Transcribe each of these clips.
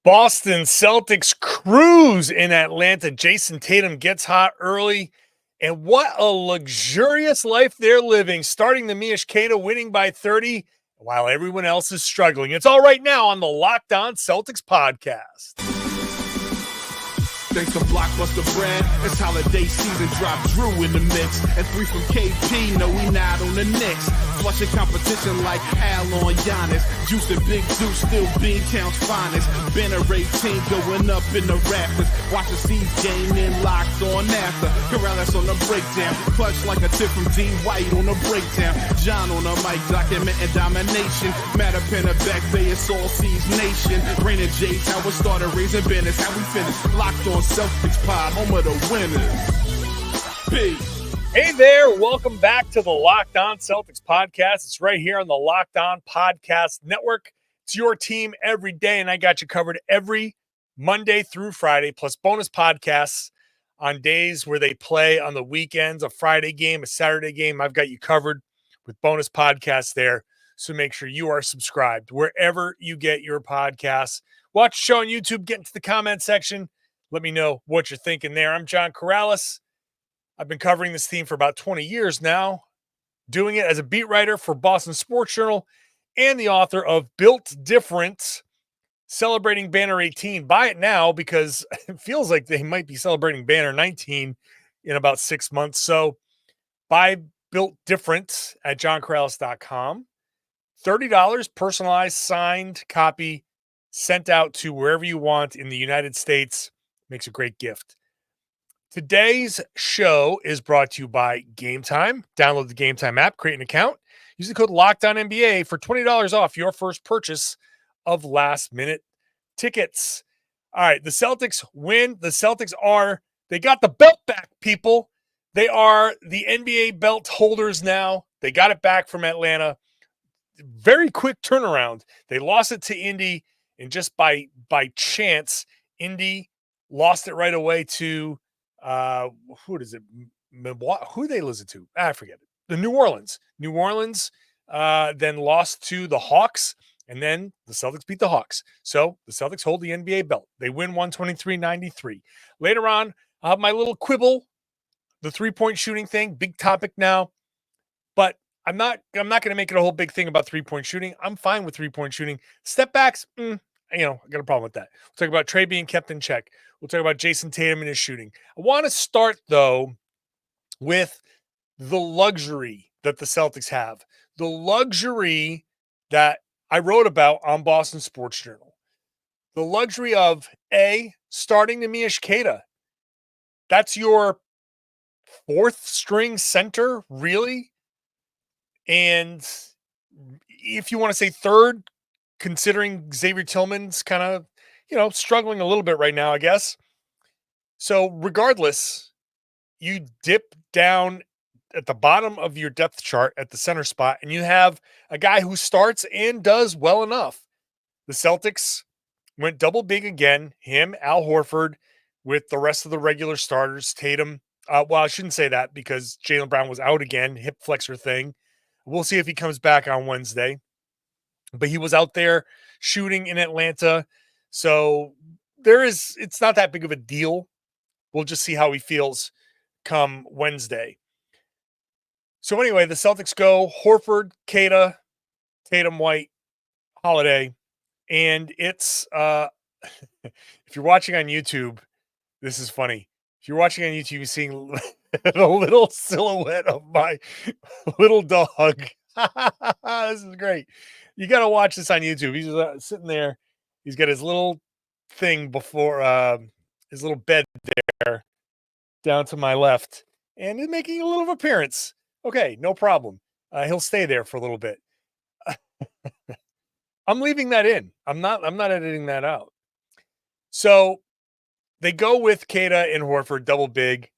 Boston Celtics cruise in Atlanta. Jayson Tatum gets hot early. And what a luxurious life they're living, starting the Neemias Queta winning by 30 while everyone else is struggling. It's all right now on the Locked On Celtics podcast. Thanks to Blockbuster brand, it's holiday season. Drop Drew in the mix, and 3 from KP. No, we not on the Knicks. Flushing competition like Al on Giannis. Juice and Big Juice, still Bean Count's finest. Banner 18 going up in the rafters. Watch the C's game in locked on after. Karalis on the breakdown, clutch like a tip from D White on the breakdown. John on the mic, documenting domination. Matter pen a back bay, it's all C's nation. Rain and J's, how we started raising business, how we finished. Locked on Celtics pod, home of the winners. Peace. Hey there, welcome back to the Locked On Celtics podcast. It's right here on the Locked On Podcast Network. It's your team every day, and I got you covered every Monday through Friday, plus bonus podcasts on days where they play on the weekends, a Friday game, a Saturday game. I've got you covered with bonus podcasts there, so make sure you are subscribed wherever you get your podcasts. Watch the show on YouTube, get into the comment section. Let me know what you're thinking there. I'm John Karalis. I've been covering this team for about 20 years now, doing it as a beat writer for Boston Sports Journal and the author of Built Different, celebrating Banner 18. Buy it now because it feels like they might be celebrating Banner 19 in about 6 months. So buy Built Different at johnkaralis.com. $30 personalized signed copy sent out to wherever you want in the United States. Makes a great gift. Today's show is brought to you by Game Time. Download the Game Time app, create an account. Use the code LOCKEDONNBA for $20 off your first purchase of last-minute tickets. All right, the Celtics win. The Celtics they got the belt back, people. They are the NBA belt holders now. They got it back from Atlanta. Very quick turnaround. They lost it to Indy, and just by chance, Indy lost it right away to who does it? Who they lose it to? I forget it. The New Orleans. Then lost to the Hawks, and then the Celtics beat the Hawks. So the Celtics hold the NBA belt. They win 123-93. Later on, I'll have my little quibble, the 3-point shooting thing, big topic now. But I'm not going to make it a whole big thing about 3-point shooting. I'm fine with 3-point shooting. Step backs, I got a problem with that. We'll talk about Trae being kept in check. We'll talk about Jayson Tatum and his shooting. I want to start, though, with the luxury that the Celtics have. The luxury that I wrote about on Boston Sports Journal. The luxury of, starting Neemias Queta. That's your fourth-string center, really? And if you want to say third, considering Xavier Tillman's kind of, struggling a little bit right now, I guess. So regardless, you dip down at the bottom of your depth chart at the center spot, and you have a guy who starts and does well enough. The Celtics went double big again, him, Al Horford, with the rest of the regular starters, Tatum. Well, I shouldn't say that because Jaylen Brown was out again, hip flexor thing. We'll see if he comes back on Wednesday. But he was out there shooting in Atlanta. So it's not that big of a deal. We'll just see how he feels come Wednesday. So anyway, the Celtics go Horford, Queta, Tatum, White, Holiday. And it's, if you're watching on YouTube, this is funny. If you're watching on YouTube, you're seeing the little silhouette of my little dog. This is great. You got to watch this on YouTube. He's sitting there. He's got his little thing before his little bed there down to my left, and he's making a little appearance. Okay, no problem. He'll stay there for a little bit. I'm leaving that in. I'm not editing that out. So they go with Queta and Horford double big,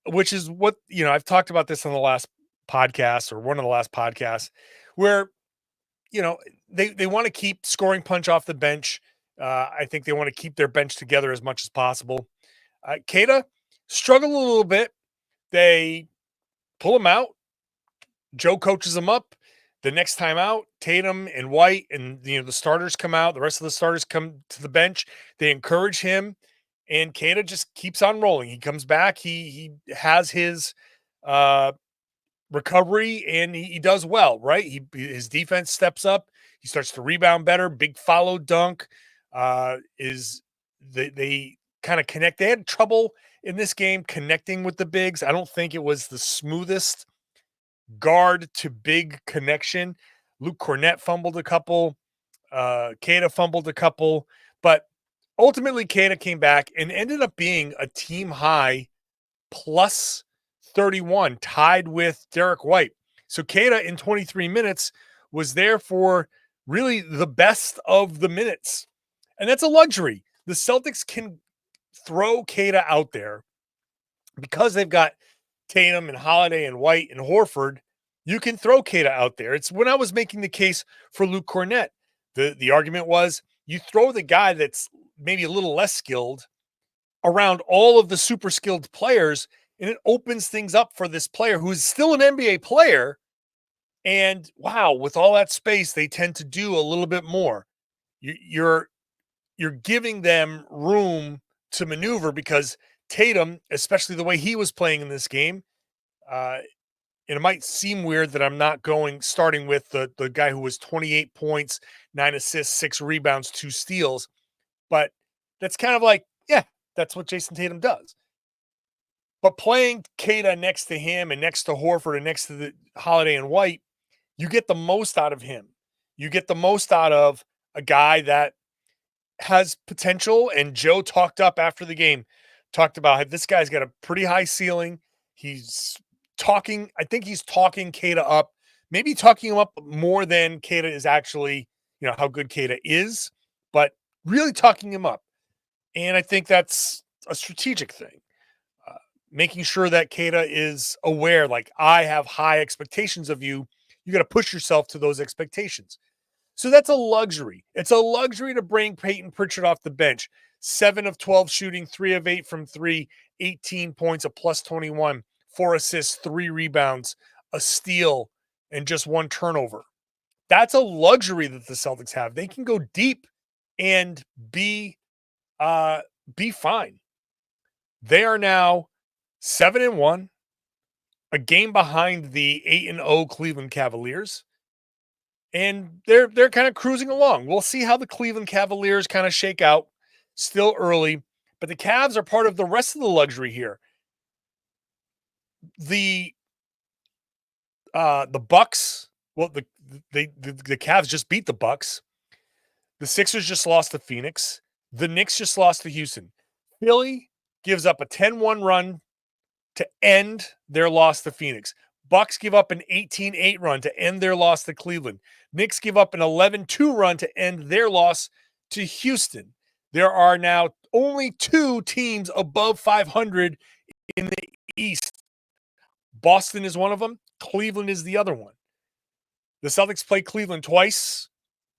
which is what, I've talked about this on the last podcast or one of the last podcasts where, they want to keep scoring punch off the bench. I think they want to keep their bench together as much as possible. Queta struggled a little bit. They pull him out. Joe coaches him up. The next time out, Tatum and White and the starters come out. The rest of the starters come to the bench. They encourage him, and Queta just keeps on rolling. He comes back. He has his recovery, and he does well. Right, his defense steps up. He starts to rebound better. Big follow dunk. Is they kind of connect? They had trouble in this game connecting with the bigs. I don't think it was the smoothest guard to big connection. Luke Cornett fumbled a couple. Queta fumbled a couple. But ultimately, Queta came back and ended up being a team high plus 31, tied with Derrick White. So Queta in 23 minutes was there for really the best of the minutes. And that's a luxury. The Celtics can throw Queta out there because they've got Tatum and Holiday and White and Horford. You can throw Queta out there. It's when I was making the case for Luke Cornett. The argument was you throw the guy that's maybe a little less skilled around all of the super skilled players, and it opens things up for this player who's still an NBA player. And wow, with all that space, they tend to do a little bit more. You're giving them room to maneuver because Tatum, especially the way he was playing in this game, and it might seem weird that I'm not starting with the guy who was 28 points, 9 assists, 6 rebounds, 2 steals, but that's kind of like, yeah, that's what Jayson Tatum does. But playing Queta next to him and next to Horford and next to the Holiday and White, you get the most out of him. You get the most out of a guy that has potential. And Joe talked up after the game, talked about how this guy's got a pretty high ceiling. He's talking, I think he's talking Queta up, maybe talking him up more than Queta is actually, how good Queta is, but really talking him up. And I think that's a strategic thing. Making sure that Queta is aware, like, I have high expectations of you. You got to push yourself to those expectations. So that's a luxury. It's a luxury to bring Payton Pritchard off the bench. 7 of 12 shooting, 3 of 8 from 3, 18 points, a plus 21, 4 assists, 3 rebounds, a steal, and just 1 turnover. That's a luxury that the Celtics have. They can go deep and be fine. They are now 7-1, a game behind the 8-0 Cleveland Cavaliers. And they're kind of cruising along. We'll see how the Cleveland Cavaliers kind of shake out. Still early, but the Cavs are part of the rest of the luxury here. The Bucks, well, the Cavs just beat the Bucks. The Sixers just lost to Phoenix. The Knicks just lost to Houston. Philly gives up a 10-1 run to end their loss to Phoenix. Bucks give up an 18-8 run to end their loss to Cleveland. Knicks give up an 11-2 run to end their loss to Houston. There are now only 2 teams above 500 in the East. Boston is one of them. Cleveland is the other one. The Celtics play Cleveland twice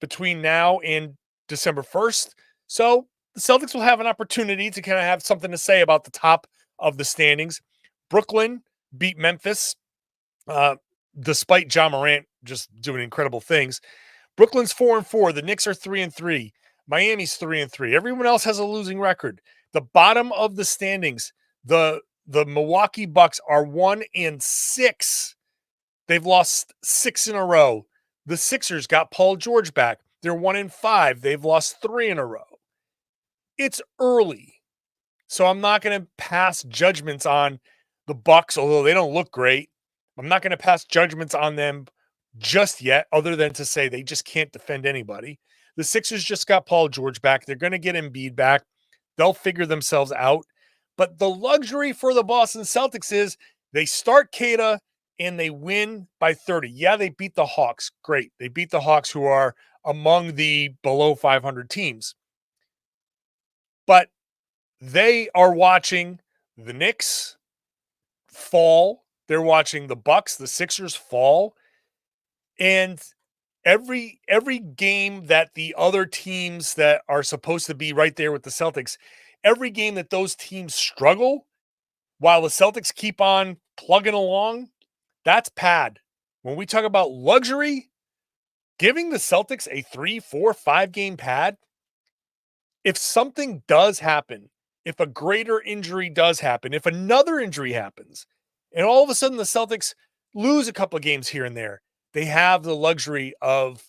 between now and December 1st. So the Celtics will have an opportunity to kind of have something to say about the top of the standings. Brooklyn beat Memphis, despite Ja Morant just doing incredible things. Brooklyn's 4-4. The Knicks are 3-3. Miami's 3-3. Everyone else has a losing record. The bottom of the standings, the Milwaukee Bucks are 1-6. They've lost 6 in a row. The Sixers got Paul George back. They're 1-5. They've lost 3 in a row. It's early, so I'm not going to pass judgments on the Bucks, although they don't look great. I'm not going to pass judgments on them just yet, other than to say they just can't defend anybody. The Sixers just got Paul George back. They're going to get Embiid back. They'll figure themselves out. But the luxury for the Boston Celtics is they start Queta and they win by 30. Yeah, they beat the Hawks. Great. They beat the Hawks, who are among the below 500 teams. But they are watching the Knicks fall. They're watching the Bucks, the Sixers fall. And every game that the other teams that are supposed to be right there with the Celtics, every game that those teams struggle while the Celtics keep on plugging along, that's pad. When we talk about luxury, giving the Celtics a 3, 4, 5 game pad, if something does happen, if a greater injury does happen, if another injury happens, and all of a sudden the Celtics lose a couple of games here and there, they have the luxury of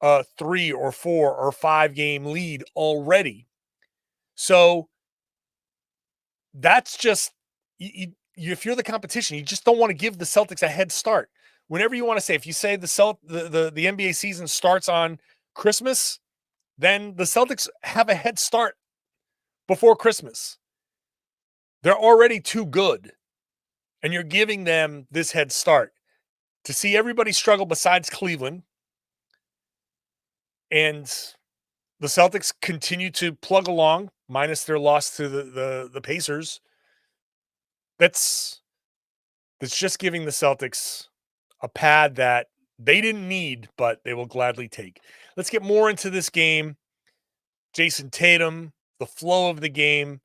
a 3 or 4 or 5 game lead already. So that's just, if you're the competition, you just don't want to give the Celtics a head start. Whenever you want to say, if you say the NBA season starts on Christmas, then the Celtics have a head start before Christmas. They're already too good, and you're giving them this head start. To see everybody struggle besides Cleveland, and the Celtics continue to plug along, minus their loss to the Pacers, that's just giving the Celtics a pad that they didn't need, but they will gladly take. Let's get more into this game. Jayson Tatum, the flow of the game,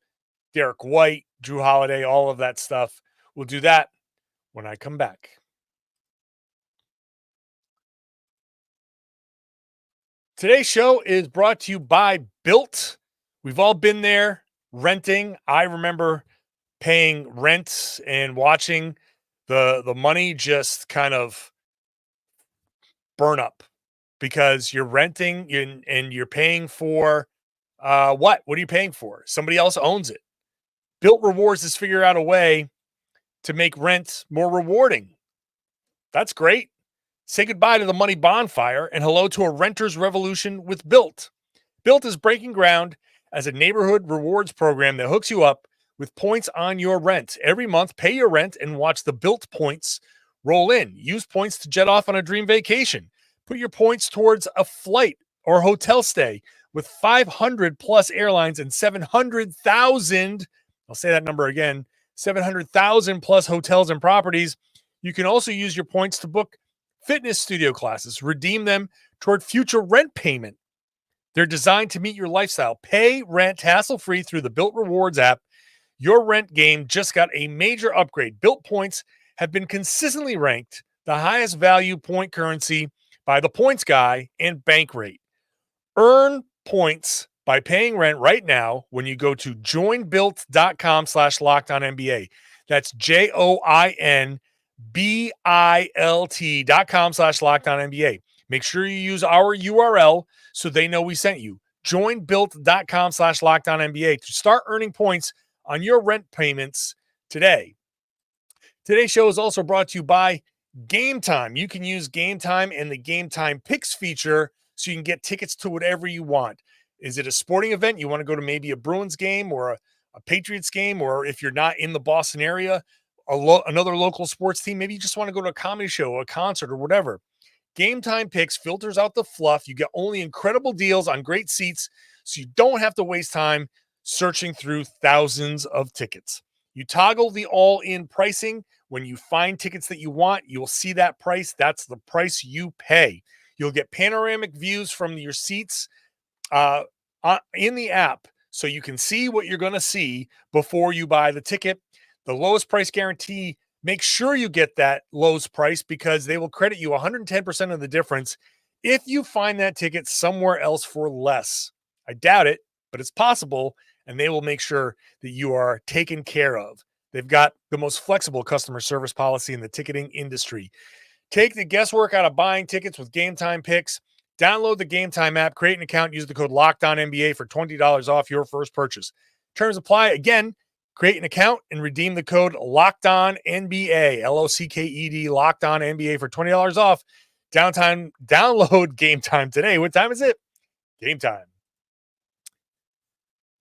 Derrick White, Drew Holiday, all of that stuff. We'll do that when I come back. Today's show is brought to you by Built. We've all been there renting. I remember paying rent and watching the money just kind of burn up because you're renting and you're paying for what? What are you paying for? Somebody else owns it. Built Rewards has figured out a way to make rent more rewarding. That's great. Say goodbye to the money bonfire and hello to a renter's revolution with Built. Built is breaking ground as a neighborhood rewards program that hooks you up with points on your rent. Every month, pay your rent and watch the Built points roll in. Use points to jet off on a dream vacation. Put your points towards a flight or hotel stay with 500 plus airlines and 700,000. I'll say that number again, 700,000 plus hotels and properties. You can also use your points to book fitness studio classes, redeem them toward future rent payment. They're designed to meet your lifestyle. Pay rent hassle-free through the Built Rewards app. Your rent game just got a major upgrade. Built points have been consistently ranked the highest value point currency by the Points Guy and Bankrate. Earn points by paying rent right now when you go to joinbuilt.com/LockedOnNBA. That's JOINBILT.com/LockedOnNBA. Make sure you use our URL so they know we sent you. Joinbuilt.com/LockedOnNBA to start earning points on your rent payments today. Today's show is also brought to you by Game Time. You can use Game Time and the Game Time Picks feature so you can get tickets to whatever you want. Is it a sporting event? You want to go to maybe a Bruins game or a Patriots game, or if you're not in the Boston area, another local sports team. Maybe you just want to go to a comedy show, a concert, or whatever. Game Time Picks filters out the fluff. You get only incredible deals on great seats, so you don't have to waste time searching through thousands of tickets. You toggle the all-in pricing. When you find tickets that you want, you'll see that price. That's the price you pay. You'll get panoramic views from your seats in the app, so you can see what you're going to see before you buy the ticket. The lowest price guarantee, make sure you get that lowest price because they will credit you 110% of the difference if you find that ticket somewhere else for less. I doubt it, but it's possible, and they will make sure that you are taken care of. They've got the most flexible customer service policy in the ticketing industry. Take the guesswork out of buying tickets with Game Time Picks. Download the Game Time app, create an account, use the code LOCKEDONNBA for $20 off your first purchase. Terms apply. Again, create an account and redeem the code LOCKEDONNBA, LOCKED, LOCKEDONNBA for $20 off. Download Game Time today. What time is it? Game time.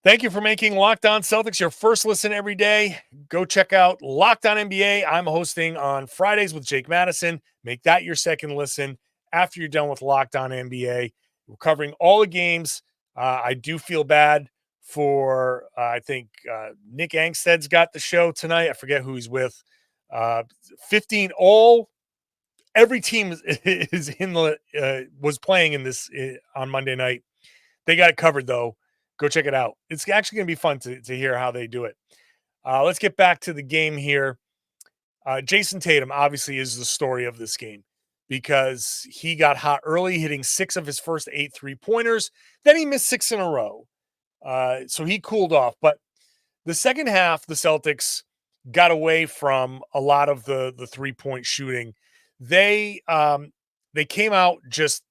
Thank you for making Locked On Celtics your first listen every day. Go check out Locked On NBA. I'm hosting on Fridays with Jake Madison. Make that your second listen after you're done with Locked On NBA. We're covering all the games. I do feel bad for, I think Nick Angsted's got the show tonight. I forget who he's with. 15 every team is in the was playing in this on Monday night. They got it covered though. Go check it out. It's actually going to be fun to hear how they do it. Let's get back to the game here. Jayson Tatum obviously is the story of this game. because he got hot early, hitting 6 of his first 8 3-pointers. Then he missed 6 in a row. So he cooled off. But the second half, the Celtics got away from a lot of the 3-point shooting. They came out just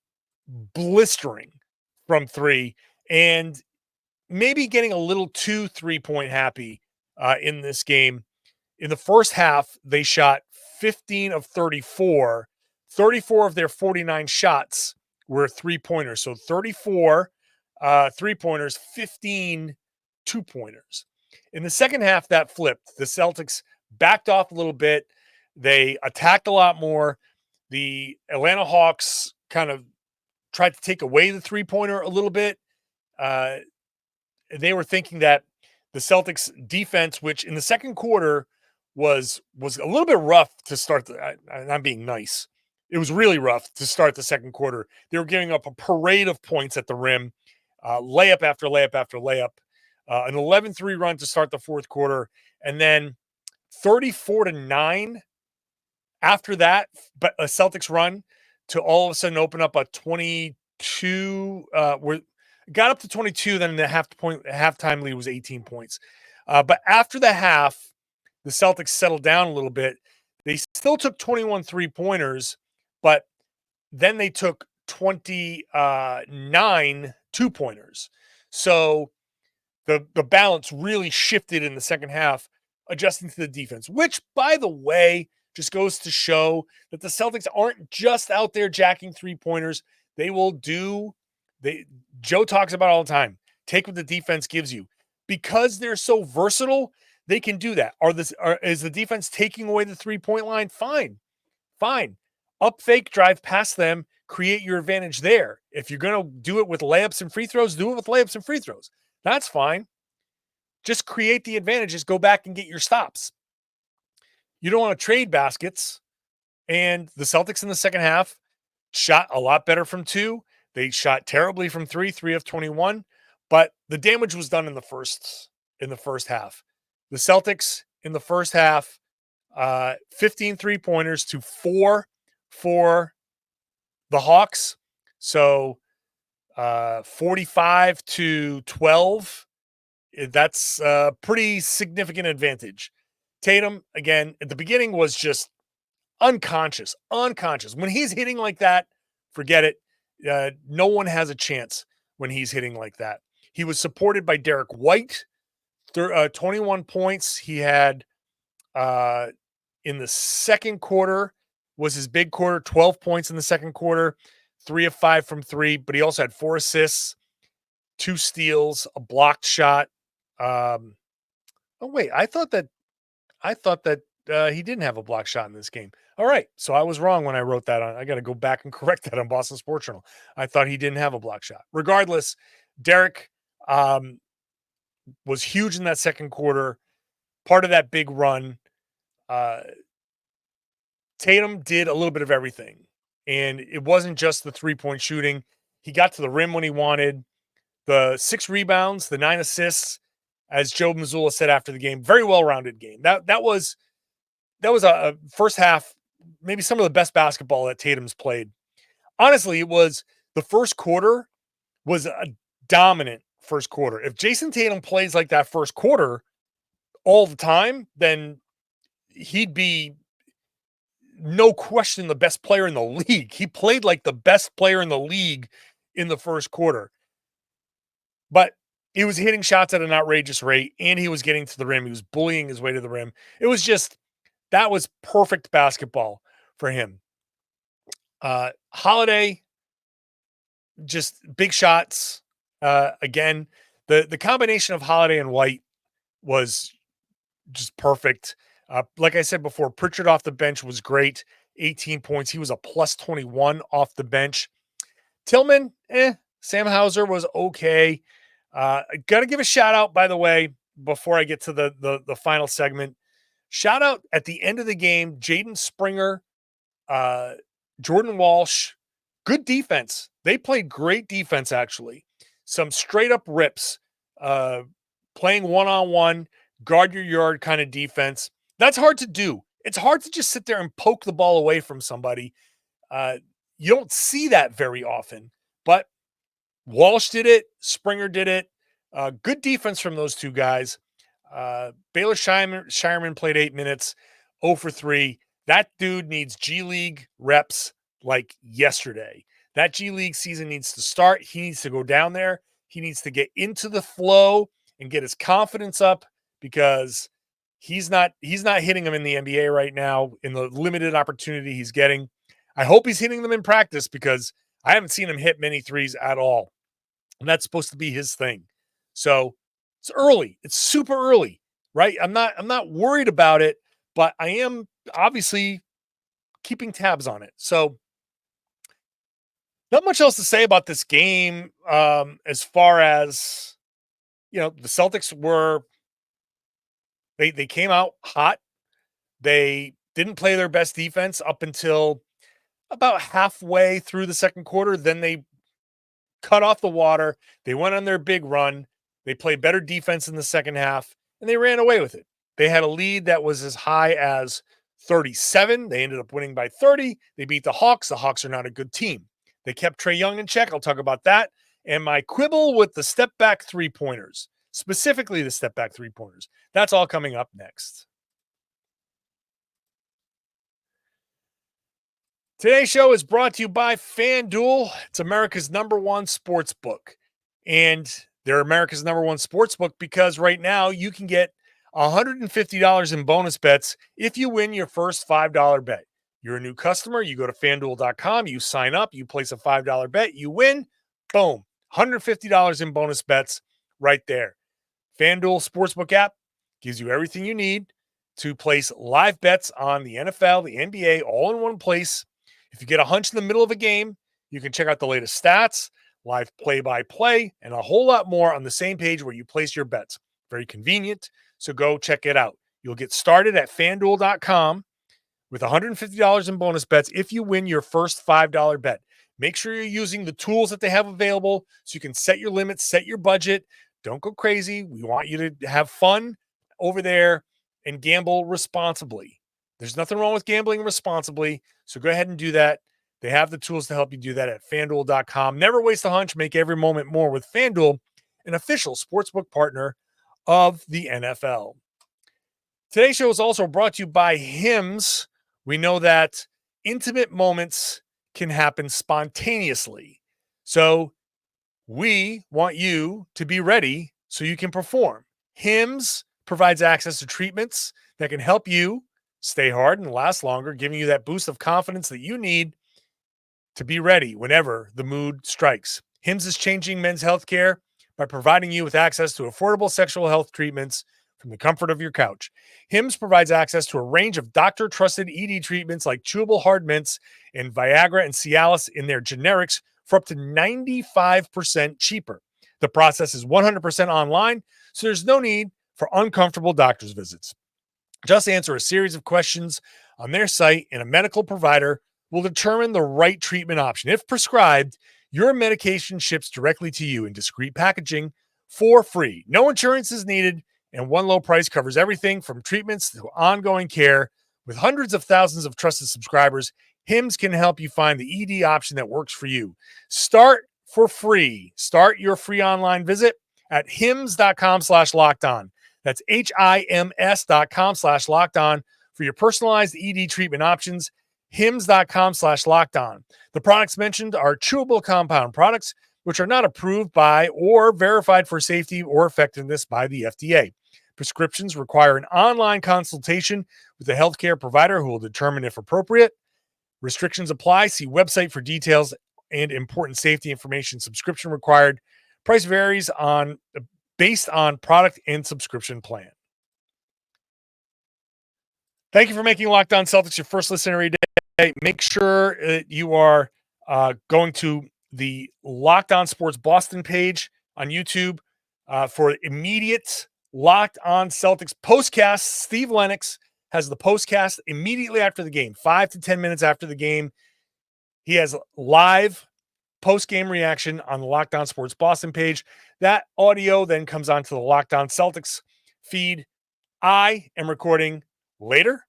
blistering from 3 and maybe getting a little too 3-point happy in this game. In the first half, they shot 15 of 34. 34 of their 49 shots were 3-pointers. So 34 3-pointers, 15 2-pointers. In the second half, that flipped. The Celtics backed off a little bit. They attacked a lot more. The Atlanta Hawks kind of tried to take away the 3-pointer a little bit. They were thinking that the Celtics defense, which in the second quarter was a little bit rough to start. I'm being nice. It was really rough to start the second quarter. They were giving up a parade of points at the rim, layup after layup after layup, an 11-3 run to start the fourth quarter, and then 34-9 after that, but a Celtics run to all of a sudden open up a 22. Got up to 22, then the halftime lead was 18 points. But after the half, the Celtics settled down a little bit. They still took 21 3-pointers, but then they took 29 2-pointers. So the balance really shifted in the second half, adjusting to the defense, which, by the way, just goes to show that the Celtics aren't just out there jacking 3-pointers. They will do Joe talks about all the time. Take what the defense gives you. Because they're so versatile, they can do that. Is the defense taking away the 3-point line? Fine. Up fake, drive past them, create your advantage there. If you're going to do it with layups and free throws, do it with layups and free throws. That's fine. Just create the advantages. Go back and get your stops. You don't want to trade baskets. And the Celtics in the second half shot a lot better from 2. They shot terribly from 3 of 21, but the damage was done in the first half. The Celtics in the first half, 15 3-pointers to 4 for the Hawks. So 45-12. That's a pretty significant advantage. Tatum, again, at the beginning was just unconscious. When he's hitting like that, forget it. No one has a chance when he's hitting like that. He was supported by Derrick White, 21 points. He had in the second quarter was his big quarter, 12 points in the second quarter, 3 of 5 from 3, but he also had 4 assists, 2 steals, a blocked shot. I thought that he didn't have a block shot in this game. All right. So I was wrong when I wrote that on. I got to go back and correct that on Boston Sports Journal. I thought he didn't have a block shot. Regardless, Derrick was huge in that second quarter, part of that big run. Tatum did a little bit of everything, and it wasn't just the 3-point shooting. He got to the rim when he wanted. The 6 rebounds, the 9 assists, as Joe Mazzulla said after the game, very well-rounded game. That was a first half, maybe some of the best basketball that Tatum's played. Honestly, it was the first quarter was a dominant first quarter. If Jayson Tatum plays like that first quarter all the time, then he'd be no question the best player in the league. He played like the best player in the league in the first quarter. But he was hitting shots at an outrageous rate, and he was getting to the rim. He was bullying his way to the rim. It was just, that was perfect basketball for him. Holiday, just big shots. Again, the combination of Holiday and White was just perfect. Like I said before, Pritchard off the bench was great. 18 points. He was a plus 21 off the bench. Tillman, Sam Hauser was okay. I got to give a shout out, by the way, before I get to the final segment. Shout out at the end of the game, Jaden Springer, Jordan Walsh, good defense. They played great defense, actually. Some straight up rips, playing one-on-one, guard your yard kind of defense. That's hard to do. It's hard to just sit there and poke the ball away from somebody. You don't see that very often, but Walsh did it. Springer did it. Good defense from those two guys. Baylor Shireman played 8 minutes, 0 for 3. That dude needs G League reps like yesterday. That G League season needs to start. He needs to go down there. He needs to get into the flow and get his confidence up because he's not hitting them in the NBA right now in the limited opportunity he's getting. I hope he's hitting them in practice because I haven't seen him hit many threes at all. And that's supposed to be his thing. So it's early. It's super early, right? I'm not worried about it, but I am obviously keeping tabs on it. So not much else to say about this game. As far as, the Celtics were, they came out hot. They didn't play their best defense up until about halfway through the second quarter. Then they cut off the water. They went on their big run. They played better defense in the second half, and they ran away with it. They had a lead that was as high as 37. They ended up winning by 30. They beat the Hawks. The Hawks are not a good team. They kept Trae Young in check. I'll talk about that. And my quibble with the step-back three-pointers, specifically the step-back three-pointers. That's all coming up next. Today's show is brought to you by FanDuel. It's America's #1 sports book. And they're America's #1 sports book because right now you can get $150 in bonus bets if you win your first $5 bet. You're a new customer, you go to FanDuel.com, you sign up, you place a $5 bet, you win, boom, $150 in bonus bets right there. FanDuel Sportsbook app gives you everything you need to place live bets on the NFL, the NBA, all in one place. If you get a hunch in the middle of a game, you can check out the latest stats, live play-by-play, and a whole lot more on the same page where you place your bets. Very convenient, so go check it out. You'll get started at FanDuel.com with $150 in bonus bets if you win your first $5 bet. Make sure you're using the tools that they have available so you can set your limits, set your budget. Don't go crazy. We want you to have fun over there and gamble responsibly. There's nothing wrong with gambling responsibly, so go ahead and do that. They have the tools to help you do that at FanDuel.com. Never waste a hunch. Make every moment more with FanDuel, an official sportsbook partner of the NFL. Today's show is also brought to you by Hims. We know that intimate moments can happen spontaneously. So we want you to be ready so you can perform. Hims provides access to treatments that can help you stay hard and last longer, giving you that boost of confidence that you need to be ready whenever the mood strikes. Hims is changing men's healthcare by providing you with access to affordable sexual health treatments from the comfort of your couch. Hims provides access to a range of doctor-trusted ED treatments like chewable hard mints and Viagra and Cialis in their generics for up to 95% cheaper. The process is 100% online, so there's no need for uncomfortable doctor's visits. Just answer a series of questions on their site, and a medical provider will determine the right treatment option. If prescribed, your medication ships directly to you in discreet packaging for free. No insurance is needed, and one low price covers everything from treatments to ongoing care. With hundreds of thousands of trusted subscribers, Hims can help you find the ED option that works for you. Start for free. Start your free online visit at hims.com/lockedon. That's HIMS.com/lockedon for your personalized ED treatment options. HIMS.com/lockedon. The products mentioned are chewable compound products, which are not approved by or verified for safety or effectiveness by the FDA. Prescriptions require an online consultation with a healthcare provider who will determine if appropriate. Restrictions apply. See website for details and important safety information. Subscription required. Price varies based on product and subscription plan. Thank you for making Locked On Celtics your first listen every day. Make sure that you are going to the Locked On Sports Boston page on YouTube for immediate Locked On Celtics postcast. Steve Lennox has the postcast immediately after the game, 5 to 10 minutes after the game. He has live post-game reaction on the Locked On Sports Boston page. That audio then comes onto the Locked On Celtics feed. I am recording later.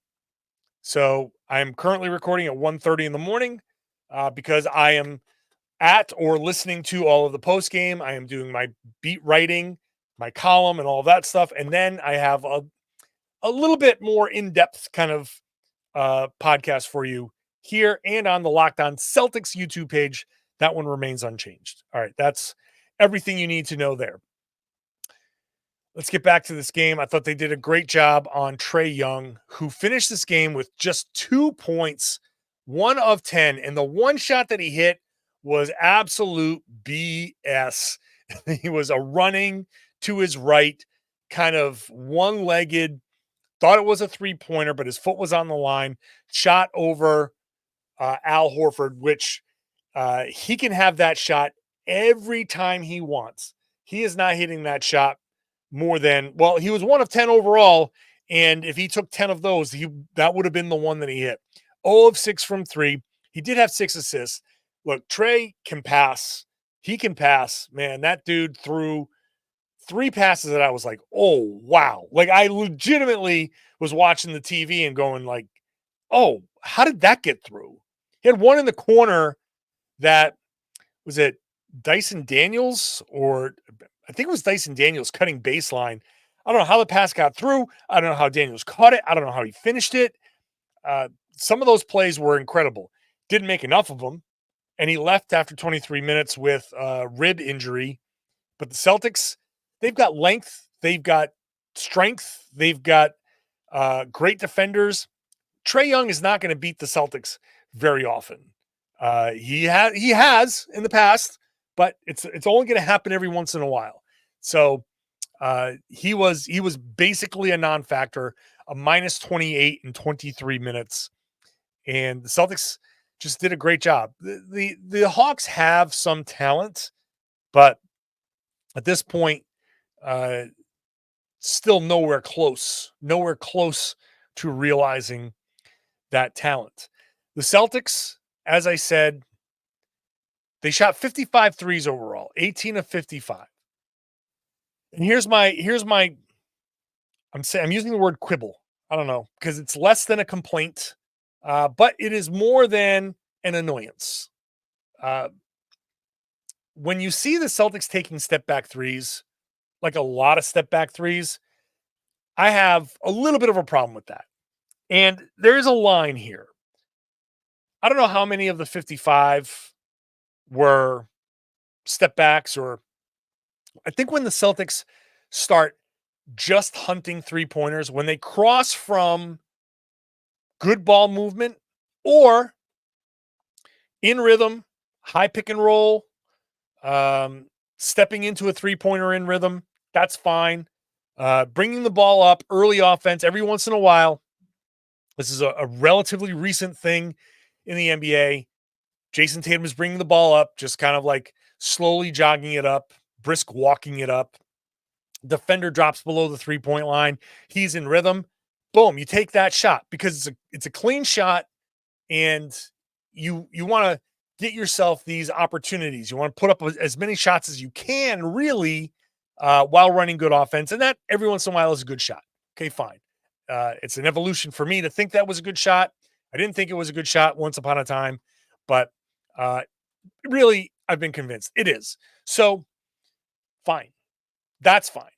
So I'm currently recording at 1:30 in the morning. because I am at or listening to all of the post game. I am doing my beat writing, my column, and all of that stuff. And then I have a little bit more in-depth kind of podcast for you here and on the Locked On Celtics YouTube page. That one remains unchanged. All right, that's everything you need to know there. Let's get back to this game. I thought they did a great job on Trae Young, who finished this game with just 2 points, 1 of 10. And the one shot that he hit was absolute BS. He was a running to his right, kind of one-legged, thought it was a three-pointer, but his foot was on the line, shot over Al Horford, which he can have that shot every time he wants. He is not hitting that shot more than, well, he was 1 of 10 overall, and if he took 10 of those, that would have been the one that he hit. 0 of 6 from 3. He did have 6 assists. Look, Trae can pass. He can pass. Man, that dude threw 3 passes that I was like, oh, wow. Like, I legitimately was watching the TV and going like, oh, how did that get through? He had one in the corner that, was it Dyson Daniels, or I think it was Dyson Daniels cutting baseline. I don't know how the pass got through. I don't know how Daniels caught it. I don't know how he finished it. Some of those plays were incredible. Didn't make enough of them. And he left after 23 minutes with a rib injury. But the Celtics, they've got length. They've got strength. They've got great defenders. Trae Young is not going to beat the Celtics very often. He has in the past, but it's only going to happen every once in a while. So he was basically a non-factor, a minus 28 in 23 minutes. And the Celtics just did a great job. The Hawks have some talent, but at this point, still nowhere close to realizing that talent. The Celtics, as I said, they shot 55 threes overall, 18 of 55. And here's my I'm using the word quibble. I don't know, because it's less than a complaint, but it is more than an annoyance. When you see the Celtics taking step back threes, like a lot of step back threes, I have a little bit of a problem with that. And there is a line here. I don't know how many of the 55 were step backs, or I think when the Celtics start just hunting 3-pointers, when they cross from good ball movement or in rhythm, high pick and roll, stepping into a 3-pointer in rhythm, that's fine. Bringing the ball up, early offense every once in a while. This is a relatively recent thing in the NBA. Jayson Tatum is bringing the ball up, just kind of like slowly jogging it up, brisk walking it up. Defender drops below the 3-point line. He's in rhythm. Boom, you take that shot because it's a clean shot, and you want to get yourself these opportunities. You want to put up as many shots as you can, really, while running good offense, and that every once in a while is a good shot. Okay, fine. It's an evolution for me to think that was a good shot. I didn't think it was a good shot once upon a time, but really, I've been convinced it is. So, fine. That's fine.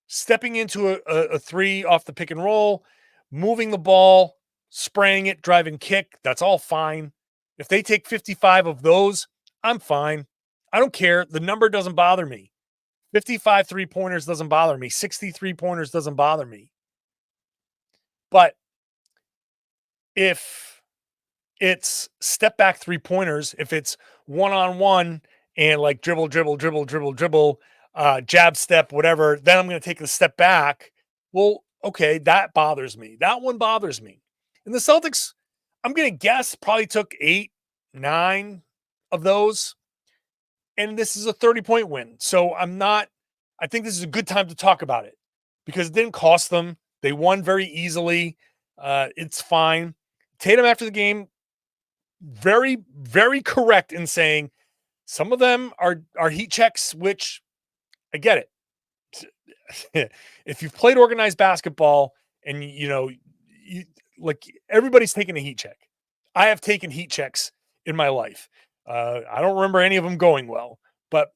Stepping into a 3 off the pick and roll, moving the ball, spraying it, driving kick, that's all fine. If they take 55 of those, I'm fine. I don't care. The number doesn't bother me. 55 3-pointers doesn't bother me. 60 3-pointers doesn't bother me. But if it's step back 3-pointers, if it's one-on-one and like dribble, jab step, whatever, then I'm going to take the step back. Well, okay, that bothers me. That one bothers me. And the Celtics, I'm going to guess, probably took 8, 9 of those. And this is a 30-point win. So I think this is a good time to talk about it because it didn't cost them. They won very easily. It's fine. Tatum, after the game, very, very correct in saying some of them are heat checks, which I get it. If you've played organized basketball and you like everybody's taking a heat check. I have taken heat checks in my life. I don't remember any of them going well, but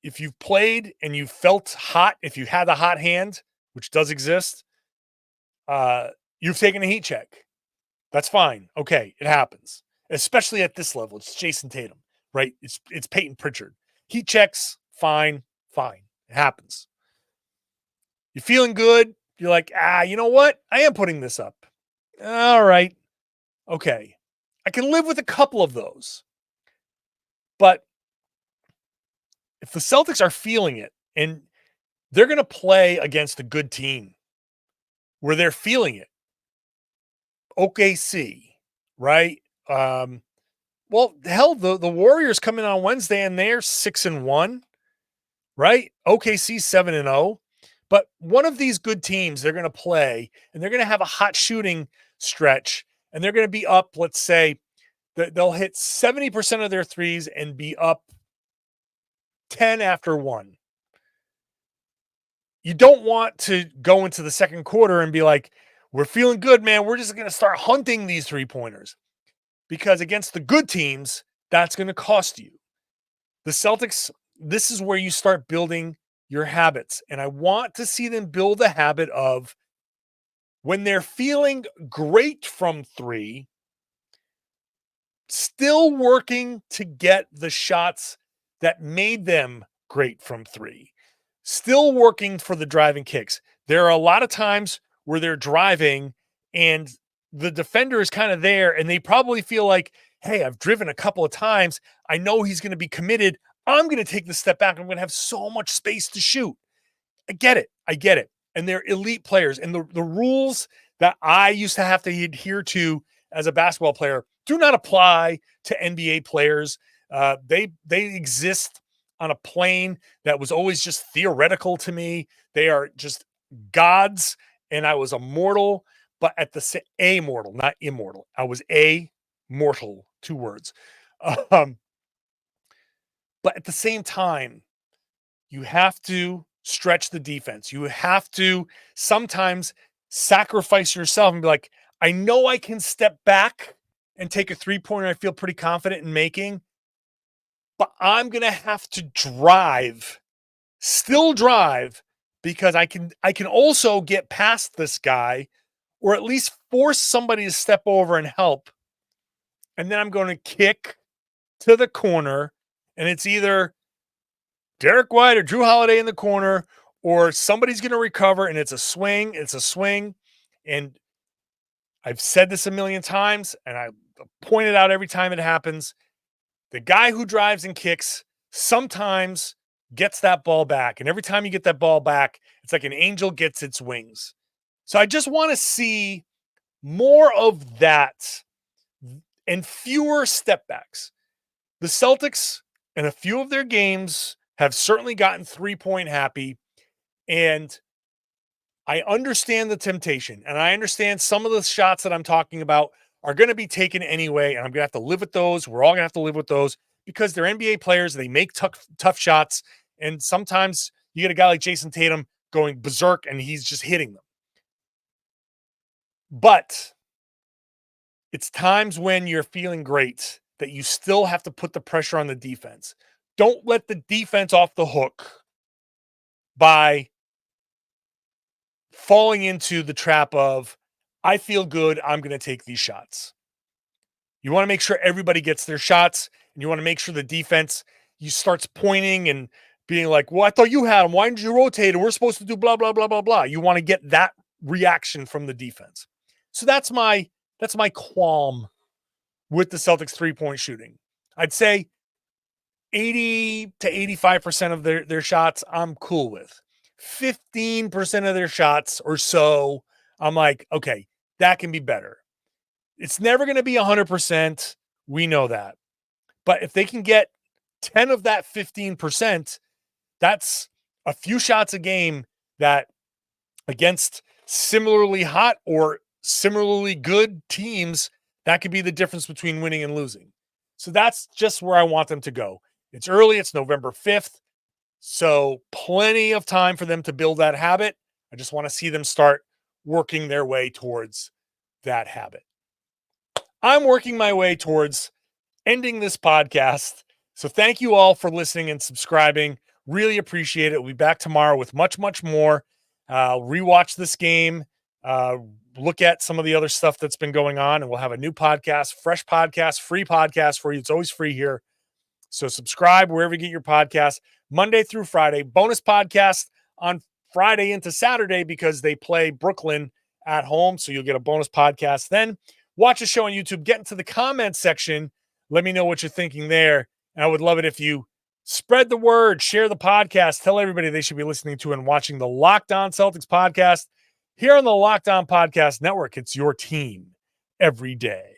if you've played and you felt hot, if you had a hot hand, which does exist, you've taken a heat check. That's fine. Okay, it happens, especially at this level. It's Jayson Tatum, right? It's Payton Pritchard. Heat checks, fine. It happens. You're feeling good. You're like, you know what? I am putting this up. All right. Okay. I can live with a couple of those. But if the Celtics are feeling it and they're going to play against a good team where they're feeling it, OKC, right? Well, hell, the Warriors come in on Wednesday and they're 6-1, right? OKC 7-0. But one of these good teams they're going to play and they're going to have a hot shooting stretch and they're going to be up, let's say, they'll hit 70% of their threes and be up 10 after 1. You don't want to go into the second quarter and be like, we're feeling good, man. We're just going to start hunting these 3-pointers. Because against the good teams, that's going to cost you. The Celtics, this is where you start building your habits. And I want to see them build a habit of when they're feeling great from 3, still working to get the shots that made them great from 3. Still working for the driving kicks. There are a lot of times where they're driving and the defender is kind of there and they probably feel like, hey, I've driven a couple of times. I know he's going to be committed. I'm going to take the step back. I'm going to have so much space to shoot. I get it. And they're elite players. And the rules that I used to have to adhere to as a basketball player do not apply to NBA players. They exist on a plane that was always just theoretical to me. They are just gods, and I was a mortal, but a mortal, not immortal. I was a mortal, 2 words. But at the same time, you have to stretch the defense. You have to sometimes sacrifice yourself and be like, I know I can step back and take a 3-pointer I feel pretty confident in making, but I'm going to have to still drive, because I can also get past this guy or at least force somebody to step over and help. And then I'm going to kick to the corner, and it's either Derrick White or Drew Holiday in the corner, or somebody's going to recover, and it's a swing. And I've said this a million times, and I point it out every time it happens. The guy who drives and kicks sometimes gets that ball back. And every time you get that ball back, it's like an angel gets its wings. So I just want to see more of that and fewer step backs. The Celtics in a few of their games have certainly gotten 3-point happy. And I understand the temptation. And I understand some of the shots that I'm talking about are going to be taken anyway, and I'm going to have to live with those. We're all going to have to live with those because they're NBA players. They make tough shots, and sometimes you get a guy like Jayson Tatum going berserk, and he's just hitting them. But it's times when you're feeling great that you still have to put the pressure on the defense. Don't let the defense off the hook by falling into the trap of, I feel good, I'm going to take these shots. You want to make sure everybody gets their shots, and you want to make sure the defense, you starts pointing and being like, well, I thought you had them. Why didn't you rotate? And we're supposed to do blah, blah, blah, blah, blah. You want to get that reaction from the defense. So that's my qualm with the Celtics 3-point shooting. I'd say 80 to 85% of their shots I'm cool with. 15% of their shots or so, I'm like, okay, that can be better. It's never going to be 100%. We know that. But if they can get 10 of that 15%, that's a few shots a game that against similarly hot or similarly good teams, that could be the difference between winning and losing. So that's just where I want them to go. It's early. It's November 5th. So plenty of time for them to build that habit. I just want to see them start working their way towards that habit. I'm working my way towards ending this podcast. So thank you all for listening and subscribing. Really appreciate it. We'll be back tomorrow with much, much more. Rewatch this game. Look at some of the other stuff that's been going on, and we'll have a new podcast, fresh podcast, free podcast for you. It's always free here. So subscribe wherever you get your podcast, Monday through Friday. Bonus podcast on Friday into Saturday because they play Brooklyn at home. So you'll get a bonus podcast. Then watch the show on YouTube. Get into the comments section. Let me know what you're thinking there. And I would love it if you spread the word, share the podcast, tell everybody they should be listening to and watching the Locked On Celtics podcast here on the Locked On Podcast Network. It's your team every day.